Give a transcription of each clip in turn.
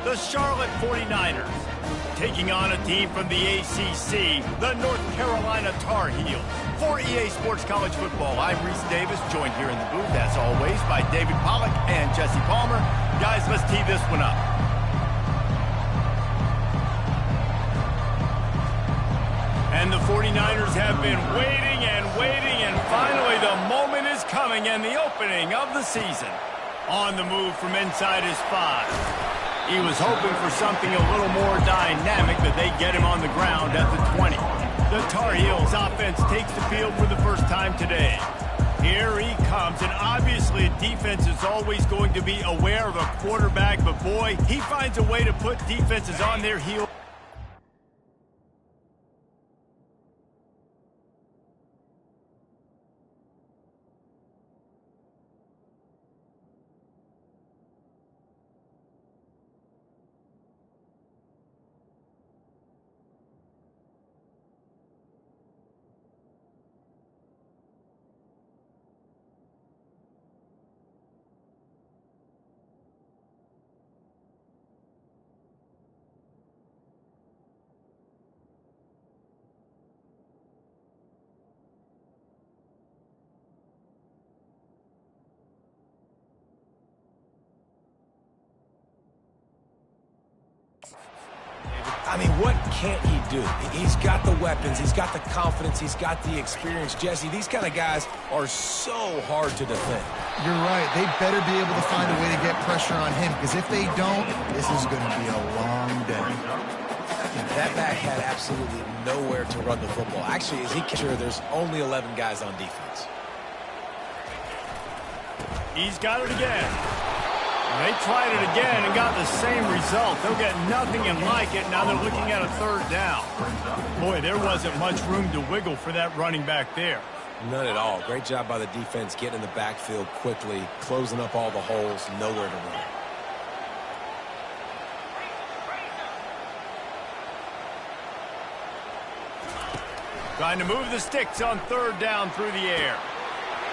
the Charlotte 49ers, taking on a team from the ACC, the North Carolina Tar Heels. For EA Sports College Football, I'm Reese Davis, joined here in the booth, as always, by David Pollack and Jesse Palmer. Guys, let's tee this one up. And the 49ers have been waiting, and finally the moment is coming, and the opening of the season. On the move from inside his 5. He was hoping for something a little more dynamic, but they get him on the ground at the 20. The Tar Heels offense takes the field for the first time today. Here he comes, and obviously defense is always going to be aware of a quarterback, but boy, he finds a way to put defenses on their heels. I mean, what can't he do? He's got the weapons, he's got the confidence, he's got the experience. Jesse, these kind of guys are so hard to defend. You're right. They better be able to find a way to get pressure on him, because if they don't, this is going to be a long day. That back had absolutely nowhere to run the football. Actually, as he can sure, there's only 11 guys on defense. He's got it again. They tried it again and got the same result. They'll get nothing and like it. Now they're looking at a third down. Boy, there wasn't much room to wiggle for that running back there. None at all. Great job by the defense getting in the backfield quickly, closing up all the holes, nowhere to run. Trying to move the sticks on third down through the air.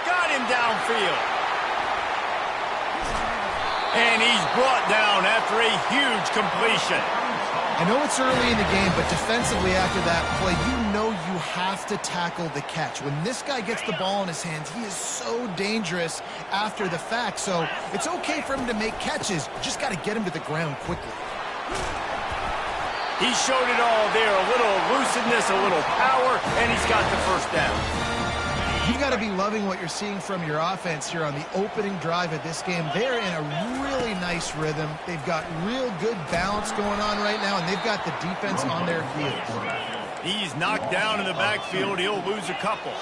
Got him downfield. And he's brought down after a huge completion. I know it's early in the game, but defensively after that play, you know you have to tackle the catch. When this guy gets the ball in his hands, he is so dangerous after the fact. So it's okay for him to make catches. You just got to get him to the ground quickly. He showed it all there. A little elusiveness, a little power, and he's got the first down. You got to be loving what you're seeing from your offense here on the opening drive of this game. They're in a really nice rhythm. They've got real good balance going on right now, and they've got the defense on their heels. He's knocked down in the backfield. He'll lose a couple.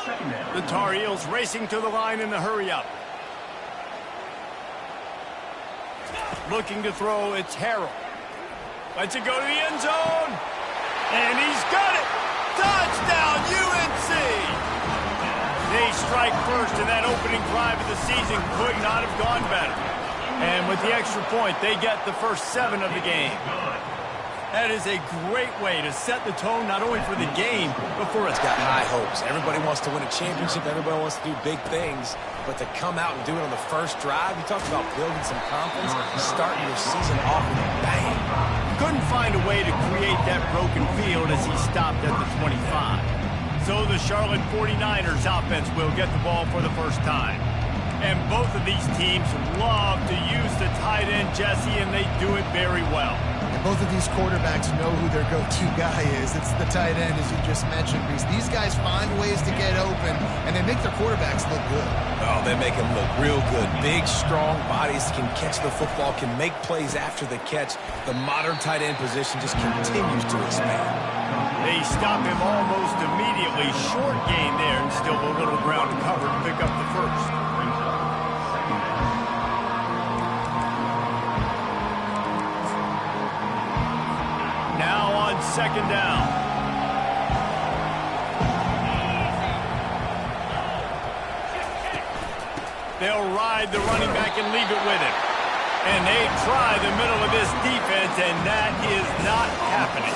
The Tar Heels racing to the line in the hurry-up. Looking to throw, it's Harrell. Lets it go to the end zone. And he's got it. Touchdown, UNC! They strike first, and that opening drive of the season could not have gone better. And with the extra point, they get the first 7 of the game. That is a great way to set the tone, not only for the game, but for us. It's got high hopes. Everybody wants to win a championship. Everybody wants to do big things. But to come out and do it on the first drive, you talked about building some confidence, starting your season off with a bang. Couldn't find a way to create that broken field as he stopped at the 25. So the Charlotte 49ers offense will get the ball for the first time. And both of these teams love to use the tight end, Jesse, and they do it very well. And both of these quarterbacks know who their go-to guy is. It's the tight end, as you just mentioned, Reese. These guys find ways to get open, and they make their quarterbacks look good. Oh, they make them look real good. Big, strong bodies can catch the football, can make plays after the catch. The modern tight end position just continues to expand. They stop him almost immediately. Short gain there, and still a little ground to cover to pick up the first. Now on second down. They'll ride the running back and leave it with him. And they try the middle of this defense, and that is not happening.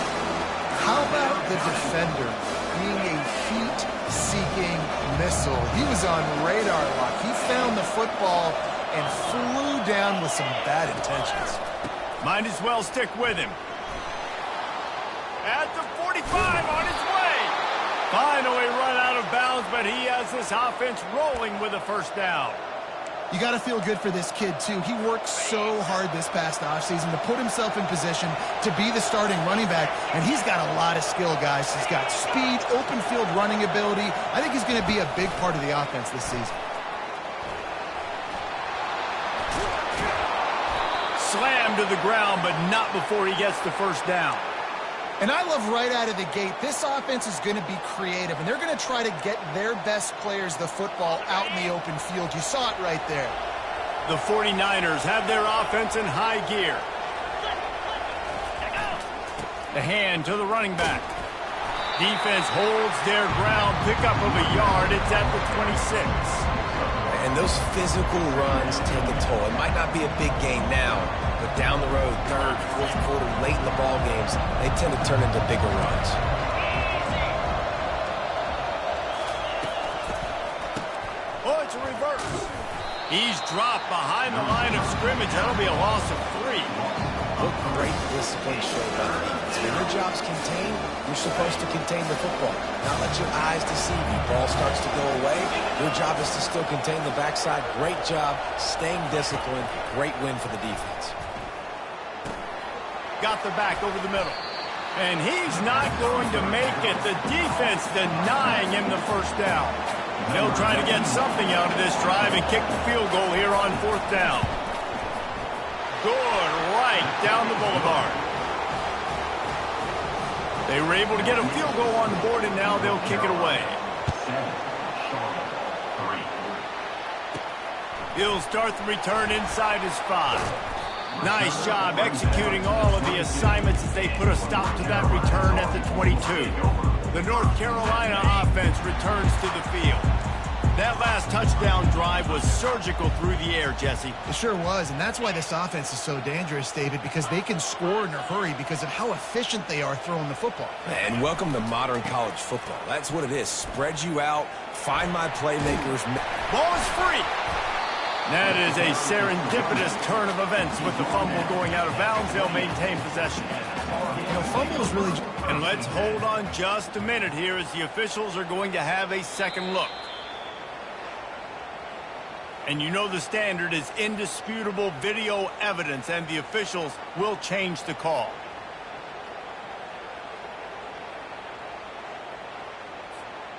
How about the defender being a heat-seeking missile? He was on radar lock. He found the football and flew down with some bad intentions. Might as well stick with him. At the 45, on his way. Finally run out of bounds, but he has this offense rolling with a first down. You got to feel good for this kid, too. He worked so hard this past offseason to put himself in position to be the starting running back, and he's got a lot of skill, guys. He's got speed, open field running ability. I think he's going to be a big part of the offense this season. Slammed to the ground, but not before he gets the first down. And I love right out of the gate, this offense is going to be creative, and they're going to try to get their best players the football out in the open field. You saw it right there. The 49ers have their offense in high gear. The hand to the running back. Defense holds their ground, pickup of a yard. It's at the 26. And those physical runs take a toll. It might not be a big gain now, but down the road, third, fourth quarter, late in the ball games, they tend to turn into bigger runs. Oh, it's a reverse. He's dropped behind the line of scrimmage. That'll be a loss of 3. What great discipline showed by the defense. When your job's contained, you're supposed to contain the football. Not let your eyes deceive you. Ball starts to go away. Your job is to still contain the backside. Great job staying disciplined. Great win for the defense. Got the back over the middle. And he's not going to make it. The defense denying him the first down. They'll try to get something out of this drive and kick the field goal here on 4th down. Good right down the boulevard. They were able to get a field goal on the board, and now they'll kick it away. He'll start the return inside his 5. Nice job executing all of the assignments as they put a stop to that return at the 22. The North Carolina offense returns to the field. That last touchdown drive was surgical through the air, Jesse. It sure was, and that's why this offense is so dangerous, David, because they can score in a hurry because of how efficient they are throwing the football. And welcome to modern college football. That's what it is. Spread you out, find my playmakers. Ball is free. That is a serendipitous turn of events with the fumble going out of bounds. They'll maintain possession. You know, fumble is really... And let's hold on just a minute here as the officials are going to have a second look. And you know the standard is indisputable video evidence, and the officials will change the call.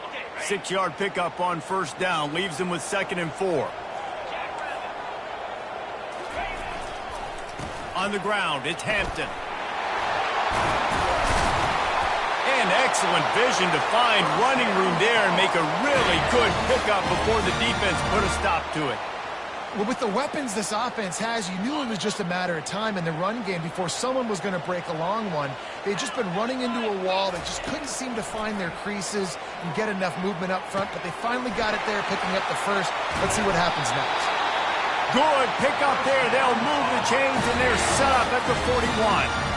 Okay, 6-yard pickup on 1st down leaves them with 2nd and 4. On the ground, it's Hampton. And excellent vision to find running room there and make a really good pickup before the defense put a stop to it. Well, with the weapons this offense has, you knew it was just a matter of time in the run game before someone was going to break a long one. They'd just been running into a wall. They just couldn't seem to find their creases and get enough movement up front, but they finally got it there, picking up the first. Let's see what happens next. Good pickup there. They'll move the chains, and they're set up at the 41.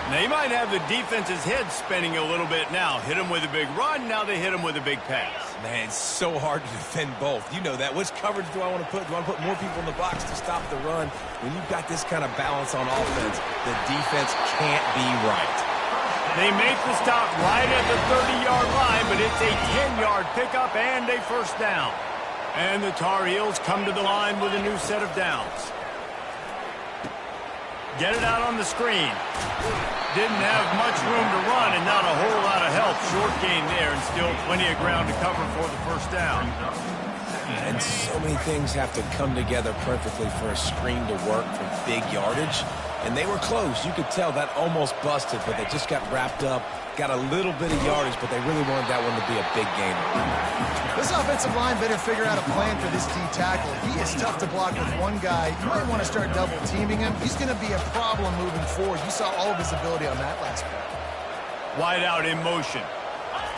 They might have the defense's head spinning a little bit now. Hit them with a big run, now they hit them with a big pass. Man, it's so hard to defend both. You know that. Which coverage do I want to put? Do I want to put more people in the box to stop the run? When you've got this kind of balance on offense, the defense can't be right. They make the stop right at the 30-yard line, but it's a 10-yard pickup and a first down. And the Tar Heels come to the line with a new set of downs. Get it out on the screen. Didn't have much room to run and not a whole lot of help. Short gain there and still plenty of ground to cover for the first down. And so many things have to come together perfectly for a screen to work for big yardage. And they were close. You could tell that almost busted, but they just got wrapped up, got a little bit of yardage, but they really wanted that one to be a big gainer. This offensive line better figure out a plan for this D tackle. He is tough to block with one guy. You might want to start double teaming him. He's going to be a problem moving forward. You saw all of his ability on that last play. Wide out in motion.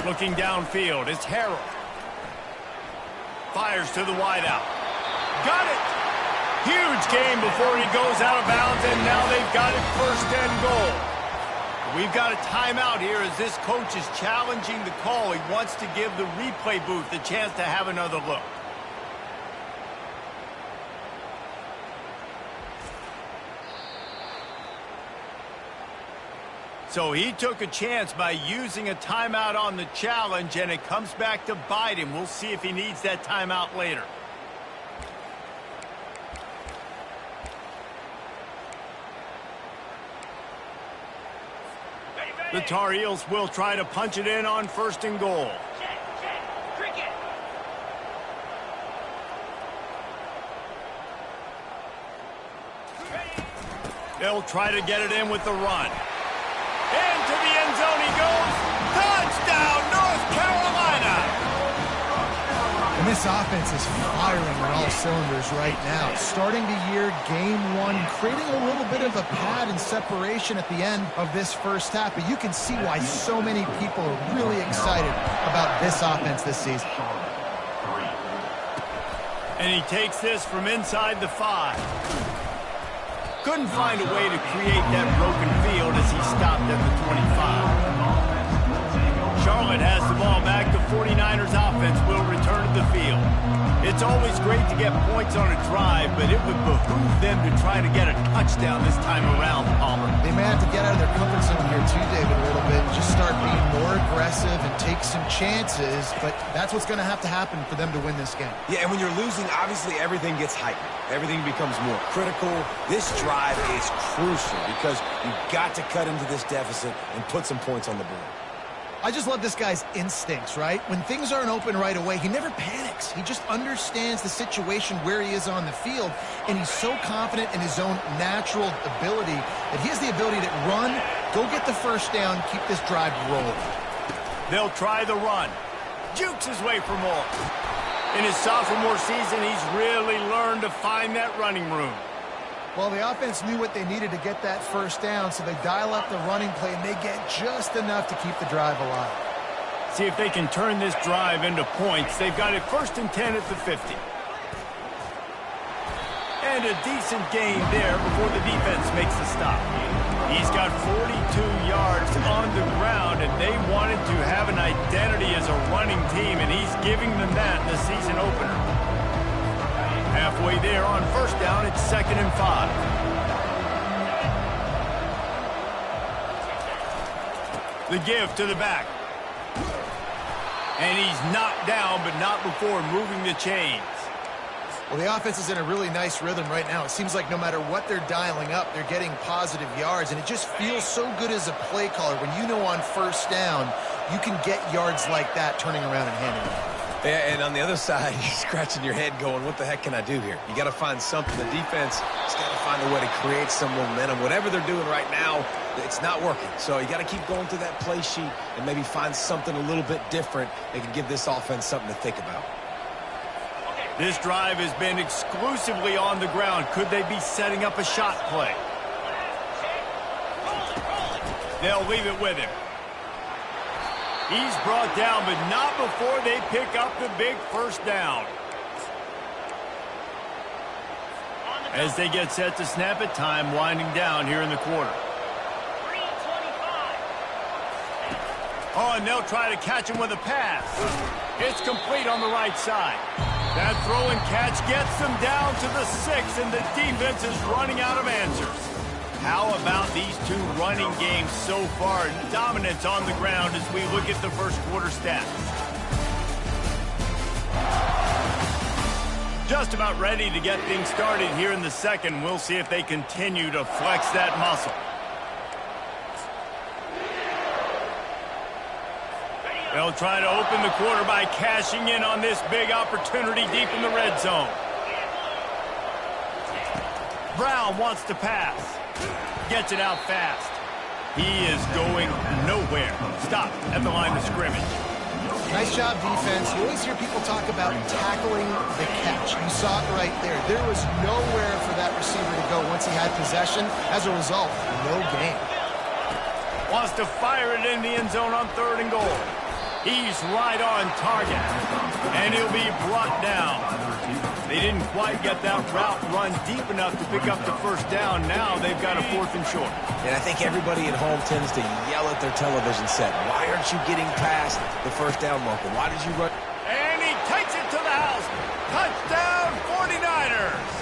Looking downfield, it's Harrell. Fires to the wide out. Got it! Huge game before he goes out of bounds, and now they've got it 1st and goal. We've got a timeout here as this coach is challenging the call. He wants to give the replay booth a chance to have another look. So he took a chance by using a timeout on the challenge, and it comes back to bite him. We'll see if he needs that timeout later. The Tar Heels will try to punch it in on 1st and goal. They'll try to get it in with the run. Into the end zone he goes. Touchdown, North Carolina! And this offense is firing on all cylinders right now. Starting the year, game one, creating a little bit of a pad and separation at the end of this first half. But you can see why so many people are really excited about this offense this season. And he takes this from inside the 5. Couldn't find a way to create that broken field as he stopped at the 25. Charlotte has the ball back. The 49ers offense will return to the field. It's always great to get points on a drive, but it would behoove them to try to get a touchdown this time around, Palmer. They may have to get out of their comfort zone here too, David, a little bit. Just start being more aggressive and take some chances, but that's what's going to happen for them to win this game. Yeah, and when you're losing, obviously everything gets heightened. Everything becomes more critical. This drive is crucial because you've got to cut into this deficit and put some points on the board. I just love this guy's instincts, right? When things aren't open right away, he never panics. He just understands the situation where he is on the field, and he's so confident in his own natural ability that he has the ability to run, go get the first down, keep this drive rolling. They'll try the run. Jukes his way for more. In his sophomore season, he's really learned to find that running room. Well, the offense knew what they needed to get that first down, so they dial up the running play, and they get just enough to keep the drive alive. See if they can turn this drive into points. They've got it 1st and 10 at the 50. And a decent gain there before the defense makes the stop. He's got 42 yards on the ground, and they wanted to have an identity as a running team, and he's giving them that in the season opener. Halfway there on 1st down, it's 2nd and 5. The give to the back. And he's knocked down, but not before moving the chains. Well, the offense is in a really nice rhythm right now. It seems like no matter what they're dialing up, they're getting positive yards, and it just feels so good as a play caller when you know on 1st down you can get yards like that turning around and handing it. Yeah, and on the other side, you're scratching your head going, what the heck can I do here? You got to find something. The defense has got to find a way to create some momentum. Whatever they're doing right now, it's not working. So you got to keep going through that play sheet and maybe find something a little bit different that can give this offense something to think about. This drive has been exclusively on the ground. Could they be setting up a shot play? They'll leave it with him. He's brought down, but not before they pick up the big 1st down. As they get set to snap it, time winding down here in the quarter. Oh, and they'll try to catch him with a pass. It's complete on the right side. That throw and catch gets them down to the 6, and the defense is running out of answers. How about these two running games so far? Dominance on the ground as we look at the 1st quarter stats. Just about ready to get things started here in the 2nd. We'll see if they continue to flex that muscle. They'll try to open the quarter by cashing in on this big opportunity deep in the red zone. Brown wants to pass. Gets it out fast. He is going nowhere. Stop at the line of scrimmage. Nice job, defense. You always hear people talk about tackling the catch. You saw it right there. There was nowhere for that receiver to go once he had possession. As a result, no gain. Wants to fire it in the end zone on 3rd and goal. He's right on target. And he'll be brought down. They didn't quite get that route run deep enough to pick up the 1st down. Now they've got a 4th and short. And I think everybody at home tends to yell at their television set. Why aren't you getting past the 1st down marker? Why did you run? And he takes it to the house. Touchdown, 49ers.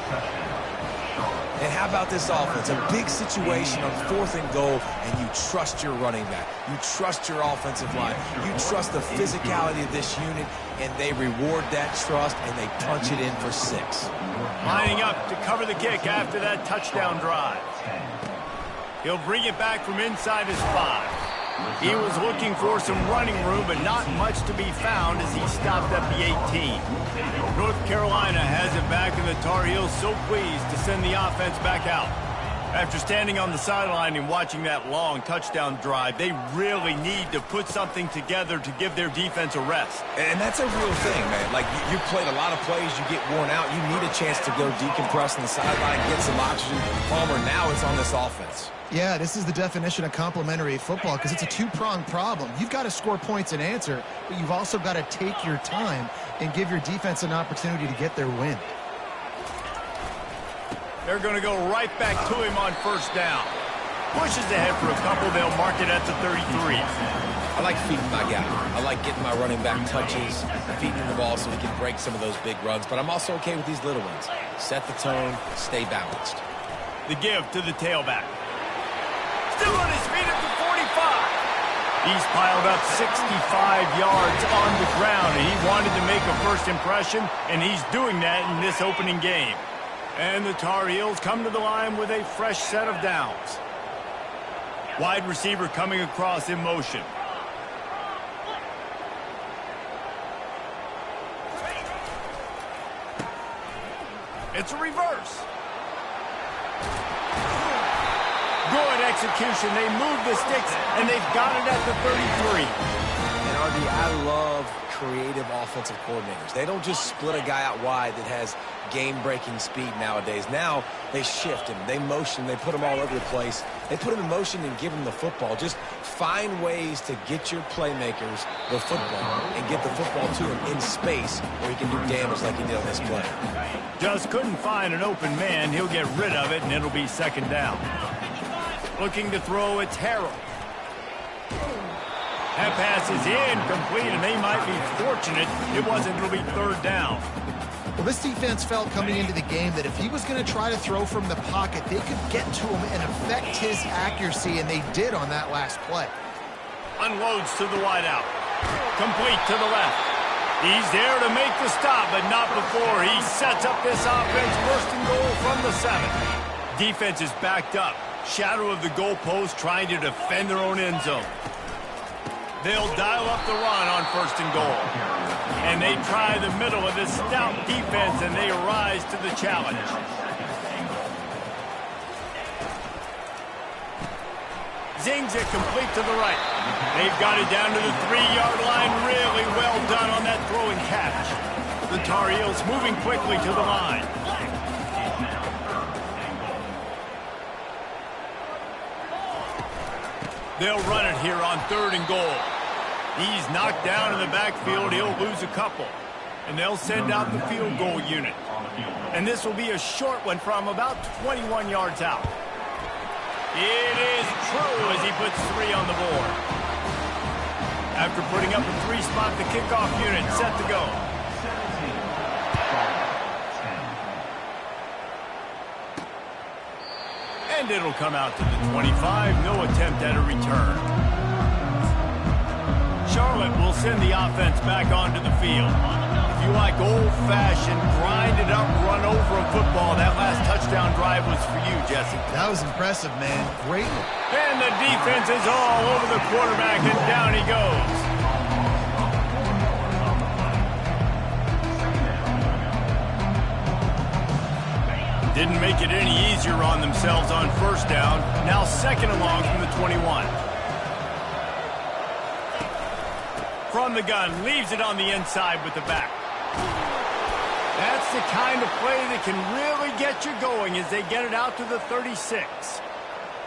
And how How about this offense? A big situation on 4th and goal, and you trust your running back. You trust your offensive line. You trust the physicality of this unit, and they reward that trust, and they punch it in for 6. Lining up to cover the kick after that touchdown drive. He'll bring it back from inside his 5. He was looking for some running room, but not much to be found as he stopped at the 18. North Carolina has it back, and the Tar Heels so pleased to send the offense back out. After standing on the sideline and watching that long touchdown drive, they really need to put something together to give their defense a rest. And that's a real thing, man. Like, you played a lot of plays, you get worn out. You need a chance to go decompress on the sideline, get some oxygen. Palmer, now it's on this offense. Yeah, this is the definition of complementary football because it's a two-pronged problem. You've got to score points and answer, but you've also got to take your time and give your defense an opportunity to get their win. They're going to go right back to him on 1st down. Pushes ahead for a couple. They'll mark it at the 33. I like feeding my guy. I like getting my running back touches, feeding him the ball so he can break some of those big runs, but I'm also okay with these little ones. Set the tone, stay balanced. The give to the tailback. Still on his feet at the 45. He's piled up 65 yards on the ground, and he wanted to make a first impression, and he's doing that in this opening game. And the Tar Heels come to the line with a fresh set of downs. Wide receiver coming across in motion. It's a reverse. Good execution. They move the sticks, and they've got it at the 33. And RD, I love creative offensive coordinators. They don't just split a guy out wide that has game-breaking speed nowadays. Now they shift him, they motion, they put him all over the place. They put him in motion and give him the football. Just find ways to get your playmakers the football and get the football to him in space where he can do damage like he did on this play. Just couldn't find an open man. He'll get rid of it, and it'll be 2nd down. Looking to throw, it's Harrell. That pass is incomplete, and they might be fortunate it wasn't. It'll be 3rd down. Well, this defense felt coming into the game that if he was going to try to throw from the pocket, they could get to him and affect his accuracy, and they did on that last play. Unloads to the wideout. Complete to the left. He's there to make the stop, but not before he sets up this offense. 1st and goal from the 7. Defense is backed up. Shadow of the goalpost, trying to defend their own end zone. They'll dial up the run on 1st and goal. And they try the middle of this stout defense, and they rise to the challenge. Zings it complete to the right. They've got it down to the 3-yard line. Really well done on that throw and catch. The Tar Heels moving quickly to the line. They'll run it here on 3rd and goal. He's knocked down in the backfield. He'll lose a couple. And they'll send out the field goal unit. And this will be a short one from about 21 yards out. It is true as he puts 3 on the board. After putting up a 3-spot, the kickoff unit set to go. And it'll come out to the 25. No attempt at a return. Charlotte will send the offense back onto the field. If you like old-fashioned, grind-it-up, run-over a football, that last touchdown drive was for you, Jesse. That was impressive, man. Great. And the defense is all over the quarterback, and down he goes. Didn't make it any easier on themselves on 1st down. Now 2nd and long from the 21. From the gun, leaves it on the inside with the back. That's the kind of play that can really get you going as they get it out to the 36.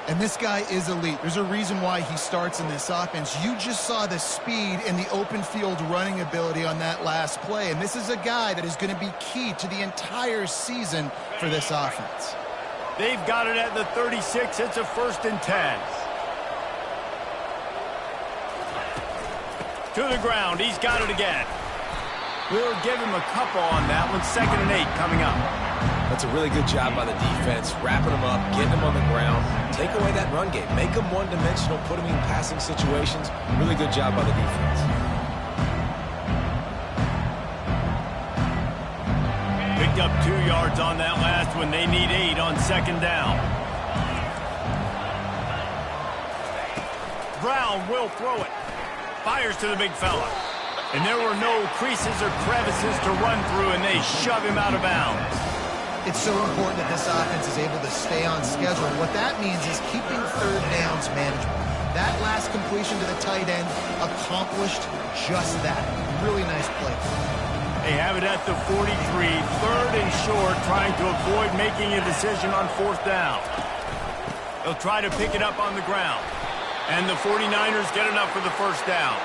And this guy is elite. There's a reason why he starts in this offense. You just saw the speed and the open field running ability on that last play. And this is a guy that is going to be key to the entire season for this offense. They've got it at the 36. It's a 1st and 10. To the ground. He's got it again. We'll give him a couple on that one. 2nd and 8 coming up. That's a really good job by the defense, wrapping them up, getting them on the ground. Take away that run game. Make them one-dimensional, put them in passing situations. Really good job by the defense. Picked up 2 yards on that last one. They need 8 on second down. Brown will throw it. Fires to the big fella. And there were no creases or crevices to run through, and they shove him out of bounds. It's so important that this offense is able to stay on schedule. What that means is keeping third downs manageable. That last completion to the tight end accomplished just that. Really nice play. They have it at the 43, third and short, trying to avoid making a decision on fourth down. They'll try to pick it up on the ground. And the 49ers get enough for the first down.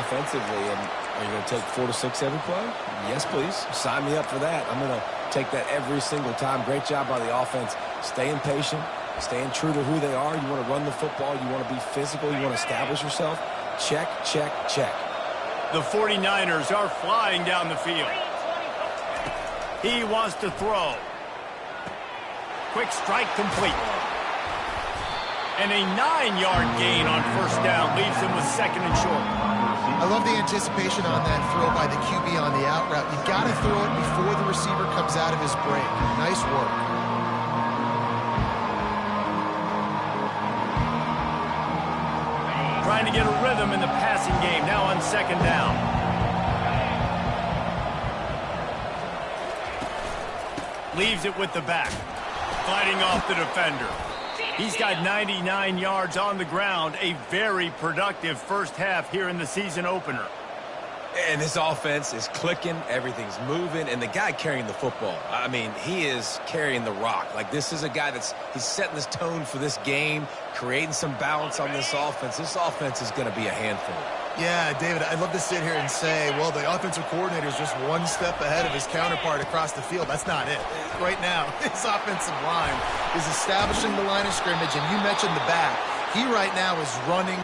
Offensively, and are you going to take 4 to 6 every play? Yes, please. Sign me up for that. I'm going to take that every single time. Great job by the offense. Staying patient, staying true to who they are. You want to run the football. You want to be physical. You want to establish yourself. Check, check, check. The 49ers are flying down the field. He wants to throw. Quick strike complete. And a 9-yard gain on first down leaves him with second and short. I love the anticipation on that throw by the QB on the out route. You got to throw it before the receiver comes out of his break. Nice work. Trying to get a rhythm in the passing game now on second down. Leaves it with the back. Fighting off the defender. He's got 99 yards on the ground, a very productive first half here in the season opener. And this offense is clicking, everything's moving, and the guy carrying the football, I mean, he is carrying the rock. Like, this is a guy he's setting this tone for this game, creating some balance on this offense. This offense is going to be a handful. Yeah, David, I'd love to sit here and say, well, the offensive coordinator is just one step ahead of his counterpart across the field. That's not it. Right now, his offensive line is establishing the line of scrimmage, and you mentioned the back. He right now is running.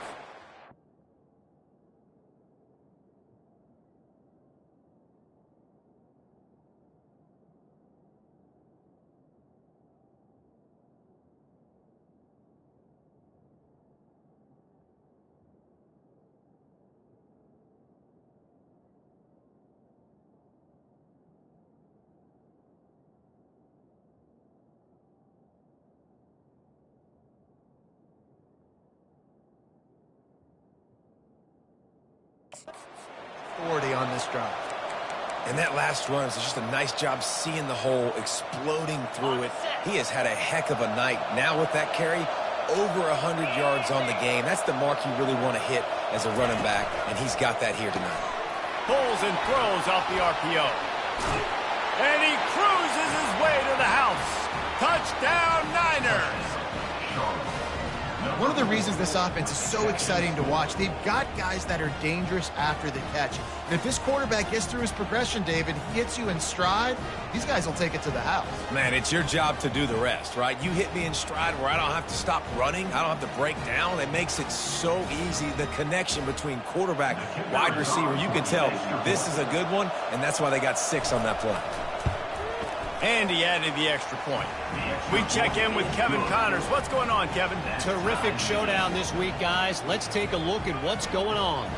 On this drive. And that last run is just a nice job seeing the hole, exploding through it. He has had a heck of a night. Now with that carry, over 100 yards on the game. That's the mark you really want to hit as a running back, and he's got that here tonight. Pulls and throws off the RPO. And he cruises his way to the house. Touchdown, Niners! One of the reasons this offense is so exciting to watch, they've got guys that are dangerous after the catch. And if this quarterback gets through his progression, David, he hits you in stride, these guys will take it to the house. Man, it's your job to do the rest, right? You hit me in stride where I don't have to stop running. I don't have to break down. It makes it so easy. The connection between quarterback, wide receiver, you can tell this is a good one, and that's why they got 6 on that play. And he added the extra point. We check in with Kevin Connors. What's going on, Kevin? Terrific showdown this week, guys. Let's take a look at what's going on.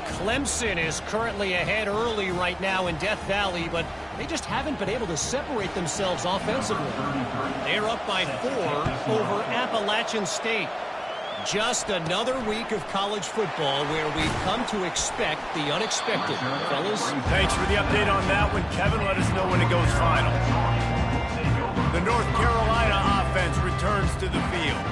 Clemson is currently ahead early right now in Death Valley, but they just haven't been able to separate themselves offensively. They're up by 4 over Appalachian State. Just another week of college football where we've come to expect the unexpected. Fellas? Thanks for the update on that one, Kevin. Let us know when it goes final. The North Carolina offense returns to the field.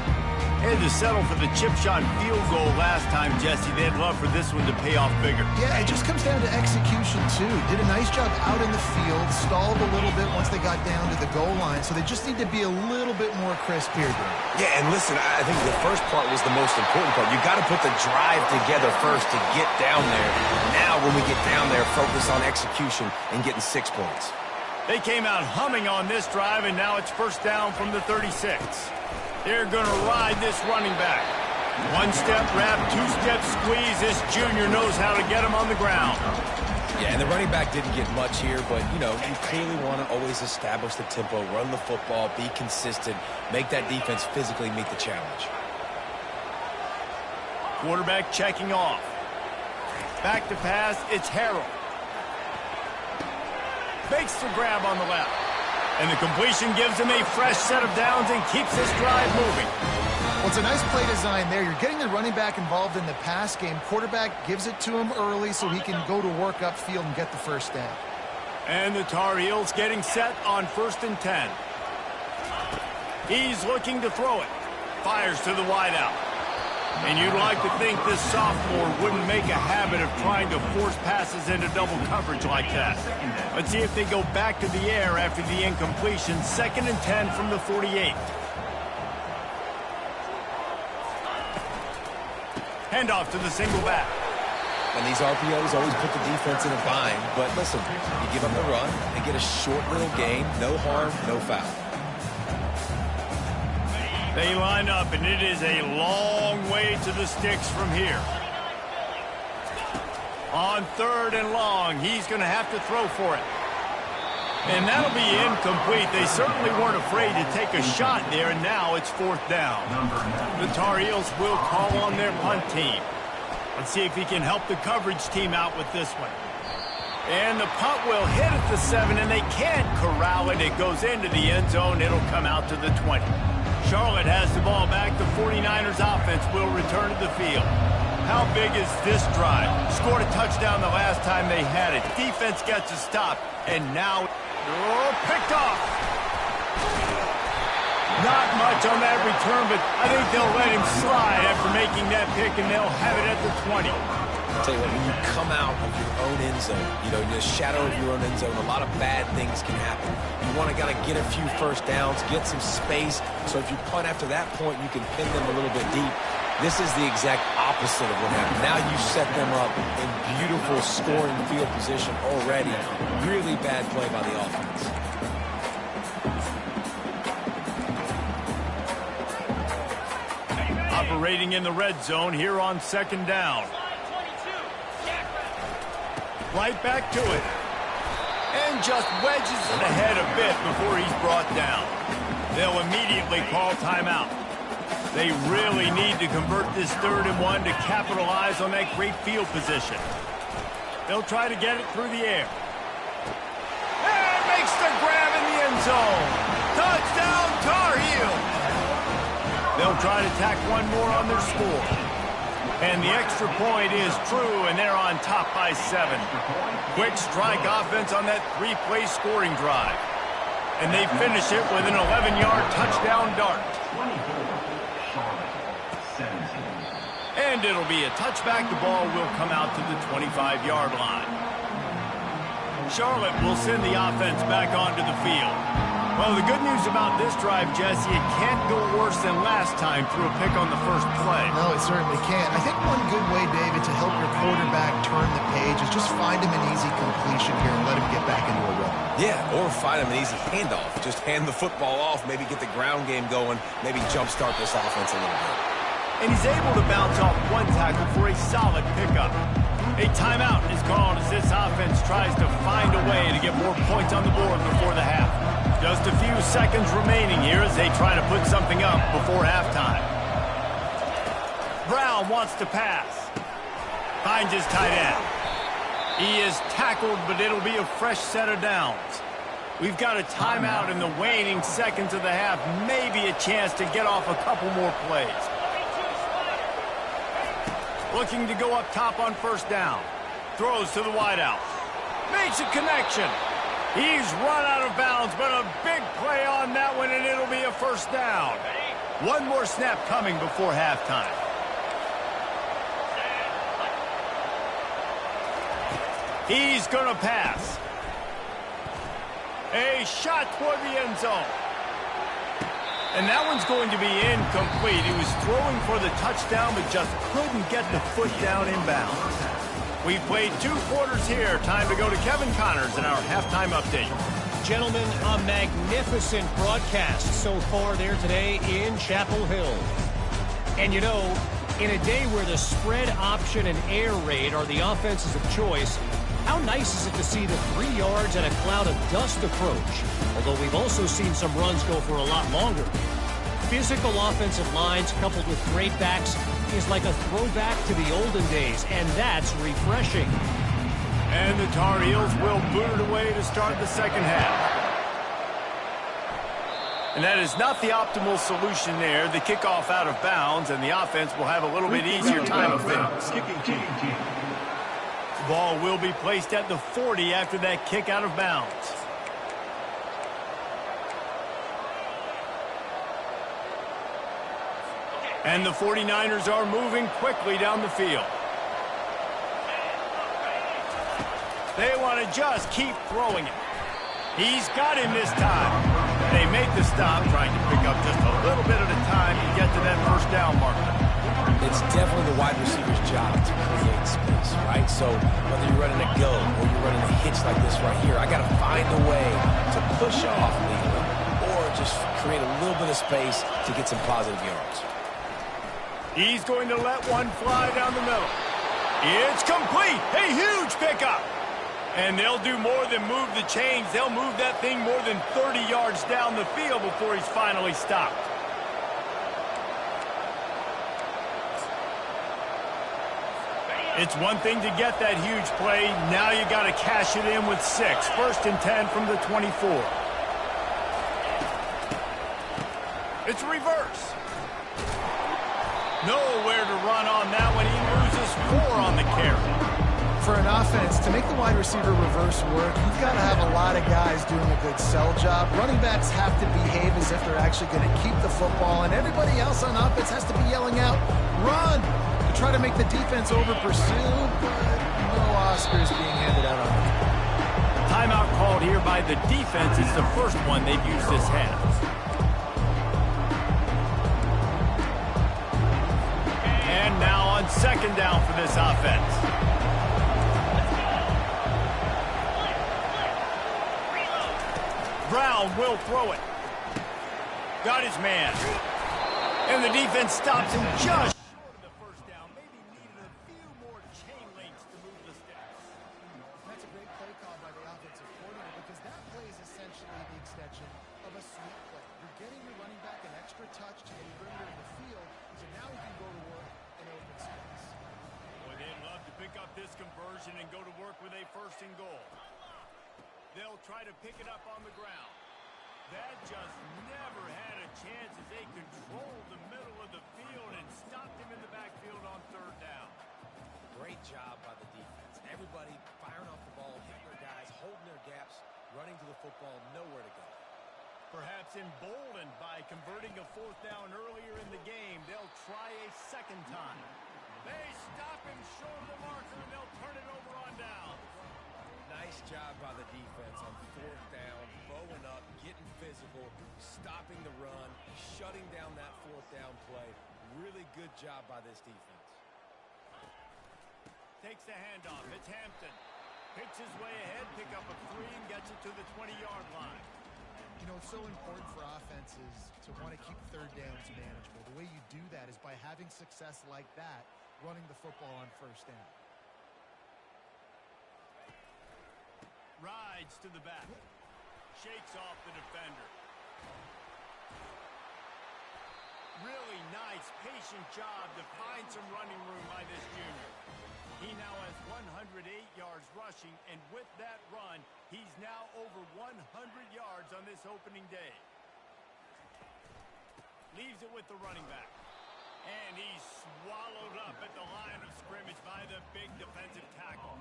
Had to settle for the chip shot field goal last time, Jesse. They'd love for this one to pay off bigger. Yeah, it just comes down to execution, too. Did a nice job out in the field, stalled a little bit once they got down to the goal line, so they just need to be a little bit more crisp here. Yeah, and listen, I think the first part was the most important part. You got to put the drive together first to get down there. Now, when we get down there, focus on execution and getting 6 points. They came out humming on this drive, and now it's first down from the 36. They're going to ride this running back. One-step wrap, two-step squeeze. This junior knows how to get him on the ground. Yeah, and the running back didn't get much here, but, you know, you clearly want to always establish the tempo, run the football, be consistent, make that defense physically meet the challenge. Quarterback checking off. Back to pass, it's Harrell. Makes the grab on the left. And the completion gives him a fresh set of downs and keeps this drive moving. Well, it's a nice play design there. You're getting the running back involved in the pass game. Quarterback gives it to him early so he can go to work upfield and get the first down. And the Tar Heels getting set on 1st and 10. He's looking to throw it. Fires to the wideout. And you'd like to think this sophomore wouldn't make a habit of trying to force passes into double coverage like that. Let's see if they go back to the air after the incompletion. 2nd and 10 from the 48. Handoff to the single back. And these RPOs always put the defense in a bind. But listen, you give them the run, they get a short little gain, no harm, no foul. They line up, and it is a long way to the sticks from here. On 3rd and long, he's going to have to throw for it. And that'll be incomplete. They certainly weren't afraid to take a shot there, and now it's 4th down. The Tar Heels will call on their punt team. Let's see if he can help the coverage team out with this one. And the punt will hit at the 7, and they can't corral it. It goes into the end zone. It'll come out to the 20. Charlotte has the ball back. The 49ers offense will return to the field. How big is this drive? Scored a touchdown the last time they had it. Defense gets a stop, and now picked off. Not much on that return, but I think they'll let him slide after making that pick, and they'll have it at the 20. I'll tell you what, when you come out of your own end zone, you know, in the shadow of your own end zone, a lot of bad things can happen. You want to get a few first downs, get some space, so if you punt after that point, you can pin them a little bit deep. This is the exact opposite of what happened. Now you set them up in beautiful scoring field position already. Really bad play by the offense. Operating in the red zone here on 2nd down. Right back to it. And just wedges it ahead a bit before he's brought down. They'll immediately call timeout. They really need to convert this 3rd and 1 to capitalize on that great field position. They'll try to get it through the air. And makes the grab in the end zone. Touchdown, Tar Heels. They'll try to tack one more on their score. And the extra point is true, and they're on top by 7. Quick strike offense on that 3-play scoring drive. And they finish it with an 11-yard touchdown dart. And it'll be a touchback. The ball will come out to the 25-yard line. Charlotte will send the offense back onto the field. Well, the good news about this drive, Jesse, it can't go worse than last time through a pick on the first play. No, it certainly can't. I think one good way, David, to help your quarterback turn the page is just find him an easy completion here and let him get back into a rhythm. Yeah, or find him an easy handoff. Just hand the football off, maybe get the ground game going, maybe jumpstart this offense a little bit. And he's able to bounce off one tackle for a solid pickup. A timeout is called as this offense tries to find a way to get more points on the board before the half. Just a few seconds remaining here as they try to put something up before halftime. Brown wants to pass. Finds his tight end. He is tackled, but it'll be a fresh set of downs. We've got a timeout in the waning seconds of the half. Maybe a chance to get off a couple more plays. Looking to go up top on 1st down. Throws to the wideout. Makes a connection. He's run out of bounds, but a big play on that one, and it'll be a 1st down. One more snap coming before halftime. He's going to pass. A shot toward the end zone. And that one's going to be incomplete. He was throwing for the touchdown, but just couldn't get the foot down inbounds. We've played 2 quarters here. Time to go to Kevin Connors in our halftime update. Gentlemen, a magnificent broadcast so far there today in Chapel Hill. And you know, in a day where the spread option and air raid are the offenses of choice, How nice is it to see the 3 yards and a cloud of dust approach? Although we've also seen some runs go for a lot longer. Physical offensive lines coupled with great backs is like a throwback to the olden days, and that's refreshing. And the Tar Heels will boot it away to start the second half. And that is not the optimal solution there. The kickoff out of bounds, and the offense will have a little bit easier time of things. Ball will be placed at the 40 after that kick out of bounds. And the 49ers are moving quickly down the field. They want to just keep throwing it. He's got him this time. They make the stop, trying to pick up just a little bit at a time to get to that first down marker. It's definitely the wide receiver's job to create space, right? So whether you're running a go or you're running a hitch like this right here, I got to find a way to push off legally or just create a little bit of space to get some positive yards. He's going to let one fly down the middle. It's complete. A huge pickup. And they'll do more than move the chains. They'll move that thing more than 30 yards down the field before he's finally stopped. It's one thing to get that huge play. Now you got to cash it in with 6. 1st and 10 from the 24. It's reverse. Nowhere to run on that one. He loses 4 on the carry. For an offense, to make the wide receiver reverse work, you've got to have a lot of guys doing a good sell job. Running backs have to behave as if they're actually going to keep the football, and everybody else on offense has to be yelling out, run, to try to make the defense over-pursue, but no Oscars being handed out on them. Timeout called here by the defense. It's the first one they've used this half. And now on 2nd down for this offense. Brown will throw it. Got his man. And the defense stops him just short of the first down. Maybe needed a few more chain links to move the sticks. That's a great play call by the offensive coordinator because that play is essentially the extension of a sweep play. You're getting your running back an extra touch to the perimeter of the field, so now he can go to work in open space. Boy, they'd love to pick up this conversion and go to work with a 1st and goal. They'll try to pick it up on the ground. That just never had a chance as they controlled the middle of the field and stopped him in the backfield on 3rd down. Great job by the defense. Everybody firing off the ball, hitting their guys, holding their gaps, running to the football, nowhere to go. Perhaps emboldened by converting a 4th down earlier in the game, they'll try a 2nd time. They stop him short of the marker, and they'll turn it over on down. Nice job by the defense on 4th down, bowing up, getting physical, stopping the run, shutting down that 4th down play. Really good job by this defense. Takes the handoff. It's Hampton. Picks his way ahead, pick up a 3, and gets it to the 20-yard line. You know, it's so important for offenses to want to keep 3rd downs manageable. The way you do that is by having success like that, running the football on 1st down. Rides to the back. Shakes off the defender. Really nice, patient job to find some running room by this junior. He now has 108 yards rushing, and with that run, he's now over 100 yards on this opening day. Leaves it with the running back. And he's swallowed up at the line of scrimmage by the big defensive tackle.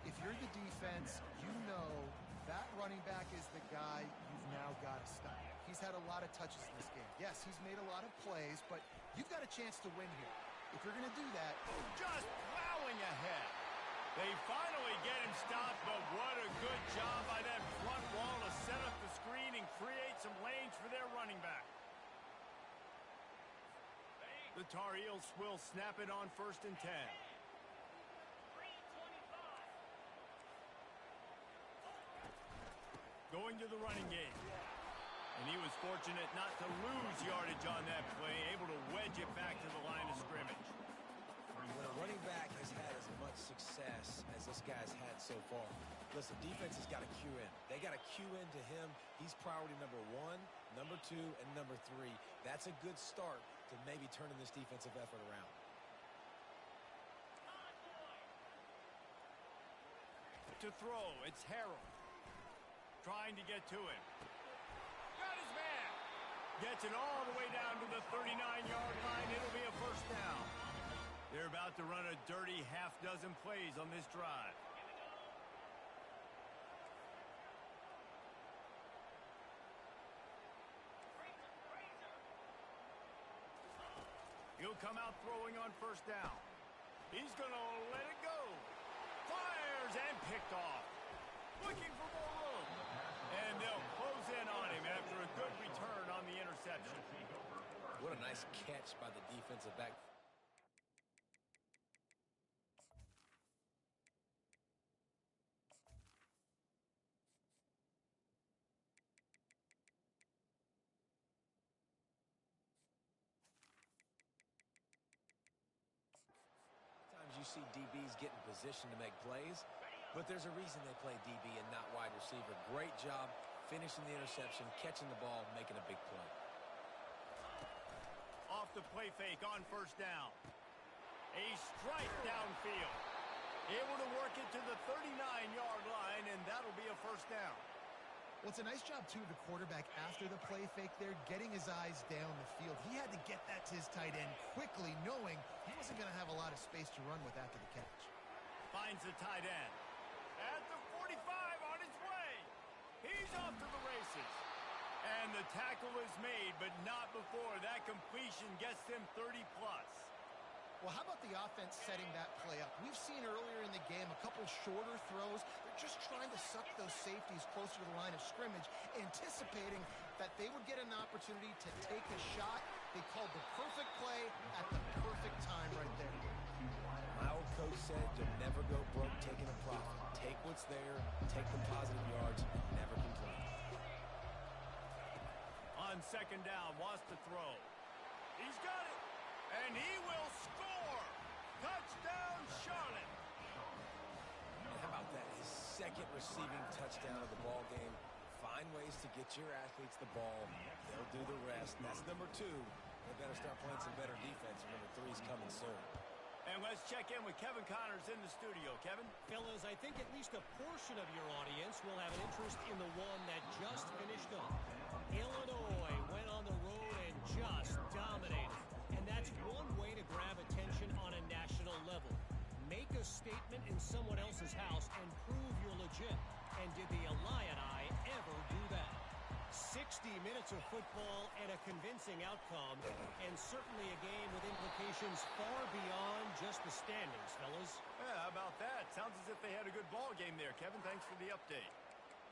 If you're the defense, you know that running back is the guy you've now got to stop. He's had a lot of touches in this game. Yes, he's made a lot of plays, but you've got a chance to win here. If you're going to do that, just plowing ahead. They finally get him stopped, but what a good job by that front wall to set up the screen and create some lanes for their running back. The Tar Heels will snap it on 1st and 10. Going to the running game. And he was fortunate not to lose yardage on that play, able to wedge it back to the line of scrimmage. When a running back has had as much success as this guy's had so far. Listen, defense has got to cue in. They got to cue in to him. He's priority number 1, number 2, and number 3. That's a good start to maybe turning this defensive effort around. To throw, it's Harold. Trying to get to him. Got his man. Gets it all the way down to the 39-yard line. It'll be a first down. They're about to run a dirty half-dozen plays on this drive. He'll come out throwing on first down. He's going to let it go. Fires and picked off. Looking for more room. And they'll close in on him after a good return on the interception. What a nice catch by the defensive back. Sometimes you see DBs get in position to make plays, but there's a reason they play DB and not wide receiver. Great job finishing the interception, catching the ball, making a big play. Off the play fake on first down. A strike downfield. Able to work it to the 39-yard line, and that'll be a first down. Well, it's a nice job, too, of the quarterback after the play fake there, getting his eyes down the field. He had to get that to his tight end quickly, knowing he wasn't going to have a lot of space to run with after the catch. Finds the tight end. At the 45 on his way. He's off to the races. And the tackle is made, but not before that completion gets them 30-plus. Well, how about the offense setting that play up? We've seen earlier in the game a couple shorter throws. They're just trying to suck those safeties closer to the line of scrimmage, anticipating that they would get an opportunity to take a shot. They called the perfect play at the perfect time right there. My old coach said you'll never go broke taking a profit. Take what's there, take the positive yards, and never complain. On second down, wants to throw. He's got it. And he will score! Touchdown, Charlotte! And how about that? His second receiving touchdown of the ball game. Find ways to get your athletes the ball. They'll do the rest. That's number 2. They better start playing some better defense. Number 3 is coming soon. And let's check in with Kevin Connors in the studio. Kevin? Fellas, I think at least a portion of your audience will have an interest in the one that just finished up. Illinois went on the road and just dominated. And that's one way to grab attention on a national level. Make a statement in someone else's house and prove you're legit. And did the Illini ever do that? 60 minutes of football and a convincing outcome, and certainly a game with implications far beyond just the standings, fellas. Yeah, how about that? Sounds as if they had a good ball game there, Kevin. Thanks for the update.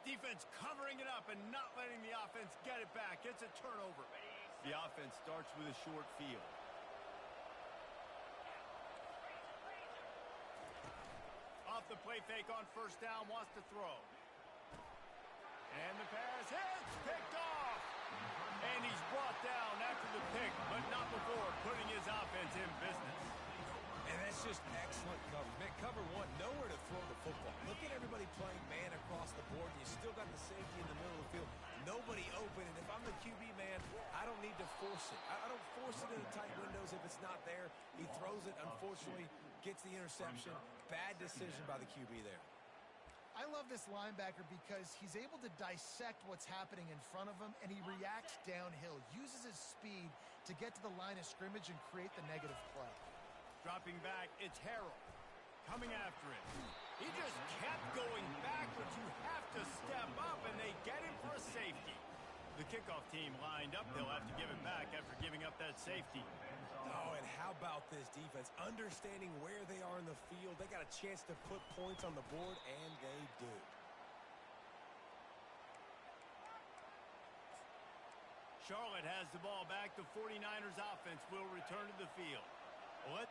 Defense covering it up and not letting the offense get it back. It's a turnover. The offense starts with a short field. Off the play fake on first down, wants to throw. And the pass hits, picked off. And he's brought down after the pick, but not before putting his offense in business. And that's just excellent cover. Man, cover 1, nowhere to throw the football. Look at everybody playing man across the board. You still got the safety in the middle of the field. Nobody open. And if I'm the QB, man, I don't need to force it. I don't force it in the tight windows if it's not there. He throws it, unfortunately, gets the interception. Bad decision by the QB there. I love this linebacker because he's able to dissect what's happening in front of him, and he reacts downhill, uses his speed to get to the line of scrimmage and create the negative play. Dropping back, it's Harold. Coming after him. He just kept going backwards. You have to step up, and they get him for a safety. The kickoff team lined up. They'll have to give it back after giving up that safety. Oh, and how about this defense? Understanding where they are in the field. They got a chance to put points on the board, and they do. Charlotte has the ball back. The 49ers offense will return to the field. What?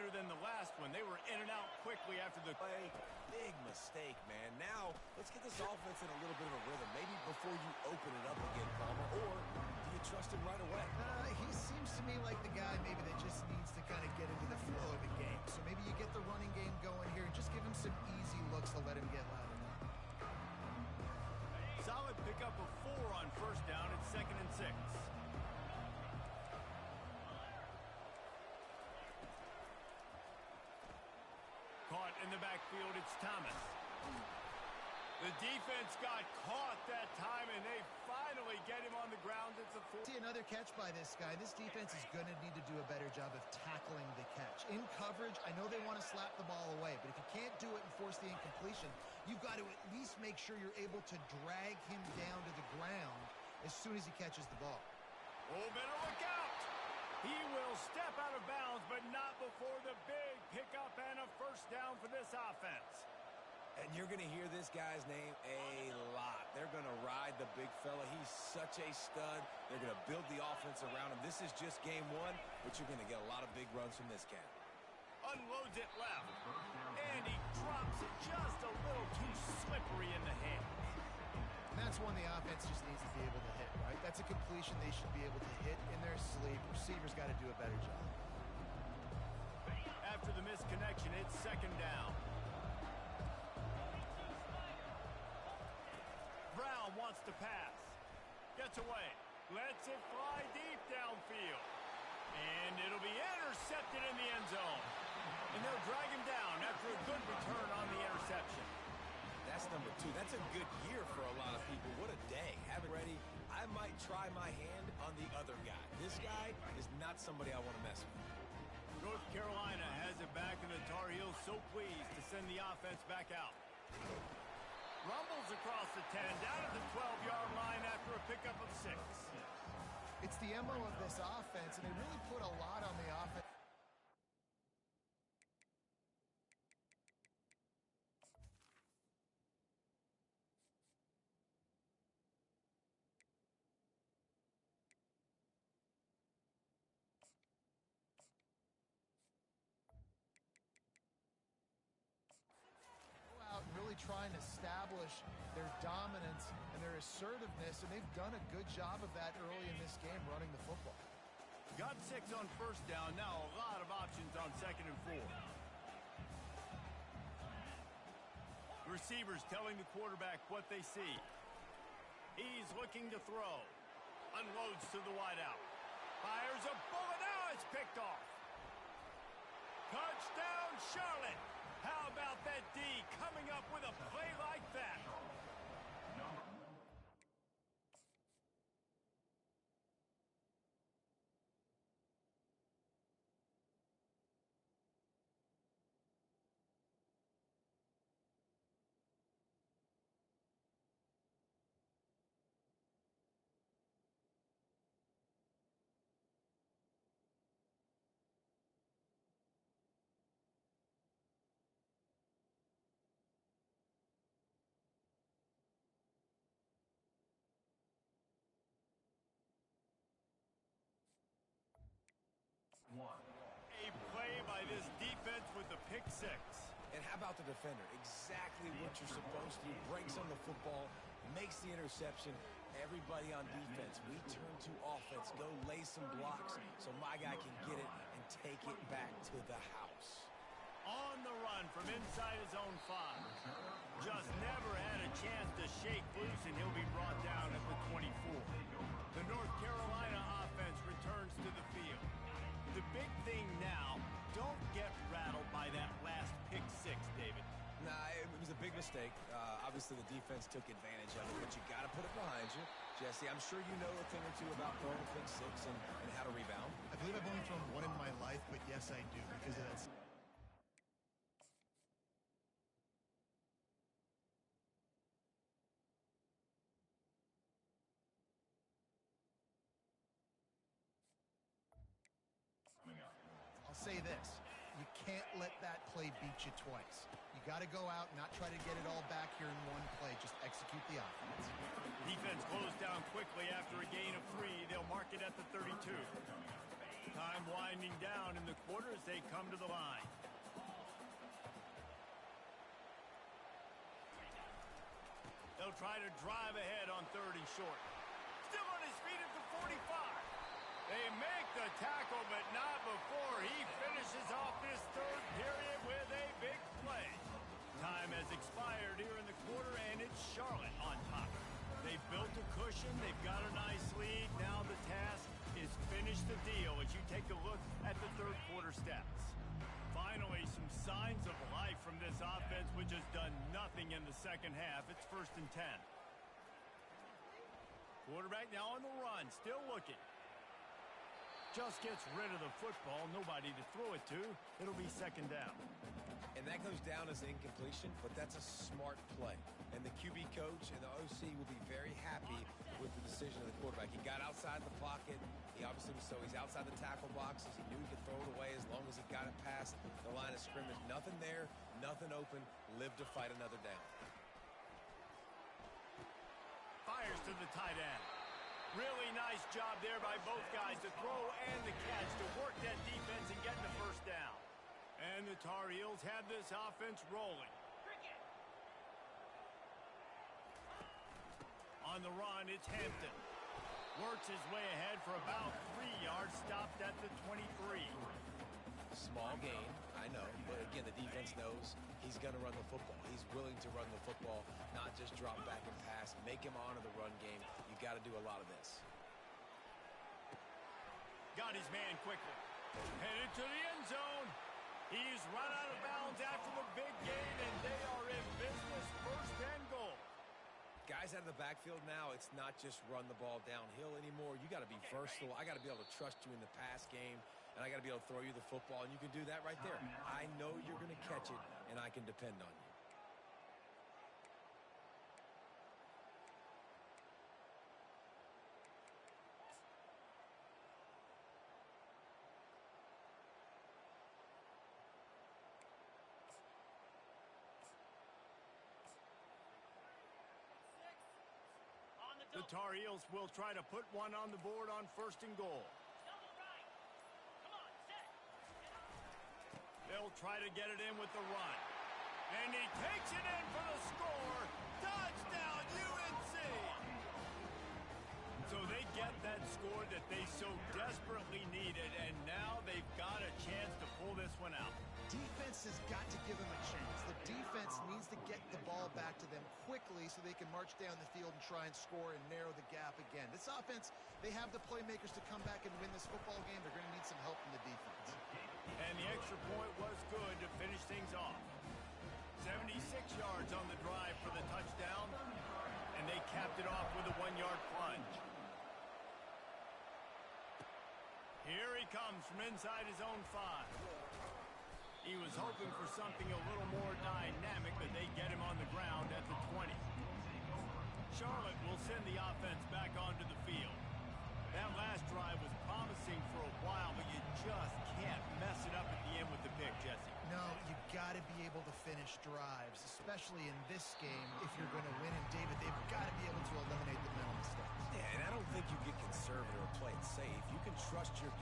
better than the last one. They were in and out quickly after the play. Big mistake, man. Now, let's get this offense in a little bit of a rhythm. Maybe before you open it up again, Palmer, or do you trust him right away? He seems to me like the guy maybe that just needs to kind of get into the flow of the game. So maybe you get the running game going here and just give him some easy looks to let him get louder. Solid pickup of 4 on first down. It's 2nd and 6. Caught in the backfield, it's Thomas. The defense got caught that time, and they finally get him on the ground. It's a 4. See another catch by this guy. This defense is going to need to do a better job of tackling the catch. In coverage, I know they want to slap the ball away, but if you can't do it and force the incompletion, you've got to at least make sure you're able to drag him down to the ground as soon as he catches the ball. Oh, better look out! He will step out of bounds, but not before the big pickup and a first down for this offense. And you're going to hear this guy's name a lot. They're going to ride the big fella. He's such a stud. They're going to build the offense around him. This is just game 1, but you're going to get a lot of big runs from this cat. Unloads it left, and he drops it just a little too slippery in the hands. And that's one the offense just needs to be able to hit, right? That's a completion they should be able to hit in their sleep. Receivers got to do a better job. After the misconnection, it's 2nd down. Brown wants to pass. Gets away. Lets it fly deep downfield. And it'll be intercepted in the end zone. And they'll drag him down after a good return on the interception. That's number 2. That's a good year for a lot of people. What a day. Have it ready. I might try my hand on the other guy. This guy is not somebody I want to mess with. North Carolina has it back, and the Tar Heels so pleased to send the offense back out. Rumbles across the 10, down at the 12-yard line after a pickup of 6. It's the MO of this offense, and they really put a lot on the offense. Out and really trying to establish their dominance and their assertiveness, and they've done a good job of that early in this game running the football. Got 6 on first down. Now a lot of options on 2nd and 4. Receivers telling the quarterback what they see. He's looking to throw. Unloads to the wideout. Fires a bullet. Now it's picked off. Touchdown, Charlotte. How about that D coming up with a play like that? A play by this defense with the pick 6. And how about the defender? Exactly what you're supposed to do. Breaks on the football, makes the interception. Everybody on defense, we turn to offense. Go lay some blocks so my guy can get it and take it back to the house. On the run from inside his own 5. Just never had a chance to shake loose, and he'll be brought down at the 24. The North Carolina offense returns to the field. The big thing now, don't get rattled by that last pick 6, David. Nah, it was a big mistake. Obviously, the defense took advantage of it, but you got to put it behind you. Jesse, I'm sure you know a thing or two about throwing a pick 6 and how to rebound. I believe I've only thrown one in my life, but yes, I do, because of that. I'll say this. You can't let that play beat you twice. You got to go out and not try to get it all back here in one play. Just execute the offense. Defense closed down quickly after a gain of 3. They'll mark it at the 32. Time winding down in the quarter as they come to the line. They'll try to drive ahead on 3rd and short. Still on his feet at the 45. They make the tackle, but not before he finishes off this 3rd period with a big play. Time has expired here in the quarter, and it's Charlotte on top. They've built a cushion. They've got a nice lead. Now the task is finish the deal as you take a look at the 3rd quarter stats. Finally, some signs of life from this offense, which has done nothing in the 2nd half. It's 1st and 10. Quarterback now on the run, still looking. Just gets rid of the football, nobody to throw it to. It'll be 2nd down. And that goes down as an incompletion, but that's a smart play. And the QB coach and the OC will be very happy with the decision of the quarterback. He got outside the pocket. He obviously was so he's outside the tackle boxes. He knew he could throw it away as long as he got it past the line of scrimmage. Nothing there, nothing open. Live to fight another down. Fires to the tight end. Really nice job there by both guys, the throw and the catch, to work that defense and get the 1st down. And the Tar Heels have this offense rolling. On the run, it's Hampton. Works his way ahead for about 3 yards, stopped at the 23. Small gain, I know, but again, the defense knows he's going to run the football. He's willing to run the football, not just drop back and pass. Make him honor the run game. You got to do a lot of this. Got his man quickly. Headed to the end zone. He's run out of bounds after the big gain, and they are in business. 1st and goal. Guys out of the backfield now, it's not just run the ball downhill anymore. You got to be versatile. I got to be able to trust you in the pass game, and I got to be able to throw you the football, and you can do that right there. I know you're going to catch it, and I can depend on you. The Tar Heels will try to put one on the board on 1st and goal. They'll try to get it in with the run. And he takes it in for the score. Touchdown, UNC! So they get that score that they so desperately needed, and now they've got a chance to pull this one out. Defense has got to give them a chance. The defense needs to get the ball back to them quickly so they can march down the field and try and score and narrow the gap again. This offense, they have the playmakers to come back and win this football game. They're going to need some help from the defense. And the extra point was good to finish things off. 76 yards on the drive for the touchdown, and they capped it off with a 1-yard plunge. Here he comes from inside his own 5. He was hoping for something a little more dynamic, but they get him on the ground at the 20. Charlotte will send the offense back onto the field. That last drive was promising for a while, but you just can't mess it up at the end with the pick, Jesse. No, you got to be able to finish drives, especially in this game if you're going to win. And, David, they've got to be able to eliminate the mental mistakes. Yeah, and I don't think you get conservative or play it safe. You can trust your